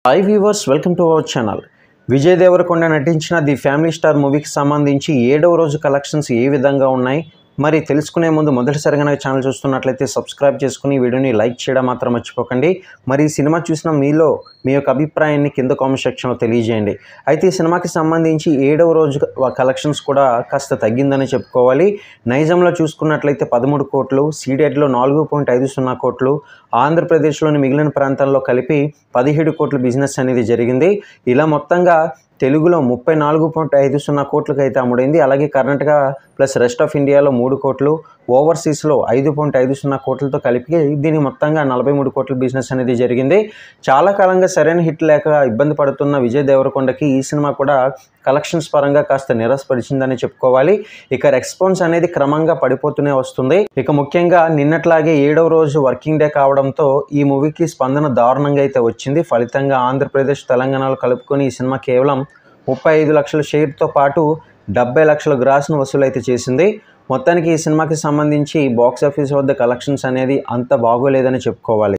Hi viewers, welcome to our channel. Vijay Deverakonda నటించిన the family star మూవీకి సంబంధించి 7వ రోజు కలెక్షన్స్ ఏ విధంగా ఉన్నాయి మరి తెలుసుకునే ముందు మొదటిసారిగా నా ఛానల్ చూస్తున్నట్లయితే సబ్స్క్రైబ్ చేసుకుని వీడియోని లైక్ చేయడం మాత్రం మర్చిపోకండి. మరి ఈ సినిమా చూసిన మీలో మీ యొక్క అభిప్రాయాన్ని కింద కామెంట్ సెక్షన్లో తెలియజేయండి. అయితే ఈ సినిమాకి సంబంధించి 7వ రోజు కలెక్షన్స్ కూడా కాస్త తగ్గిందని చెప్పుకోవాలి. నైజాంలో చూసుకున్నట్లయితే 13 కోట్లు, సీడెడ్లో 4.50 కోట్లు, ఆంధ్రప్రదేశ్లోని మిగిలిన ప్రాంతాల్లో కలిపి 17 కోట్ల బిజినెస్ అనేది జరిగింది. ఇలా మొత్తంగా తెలుగులో 34.50 కోట్లకి అయితే అమ్ముడైంది. అలాగే కర్ణాటక ప్లస్ రెస్ట్ ఆఫ్ ఇండియాలో 3 కోట్లు, ఓవర్సీస్లో 5.50 కోట్లతో కలిపి దీని మొత్తంగా 43 కోట్ల బిజినెస్ అనేది జరిగింది. చాలా కాలంగా సరైన హిట్ లేక ఇబ్బంది పడుతున్న విజయ్ దేవరకొండకి ఈ సినిమా కూడా కలెక్షన్స్ పరంగా కాస్త నిరాశపరిచిందని చెప్పుకోవాలి. ఇక రెస్పాన్స్ అనేది క్రమంగా పడిపోతూనే వస్తుంది. ఇక ముఖ్యంగా నిన్నట్లాగే 7వ రోజు వర్కింగ్ డే కావడంతో ఈ మూవీకి స్పందన దారుణంగా అయితే వచ్చింది. ఫలితంగా ఆంధ్రప్రదేశ్, తెలంగాణలో కలుపుకొని ఈ సినిమా కేవలం 35 లక్షల షేర్తో పాటు 70 లక్షల గ్రాస్ను వసూలైతే చేసింది. మొత్తానికి ఈ సినిమాకి సంబంధించి బాక్సాఫీస్ వద్ద కలెక్షన్స్ అనేది అంత బాగోలేదని చెప్పుకోవాలి.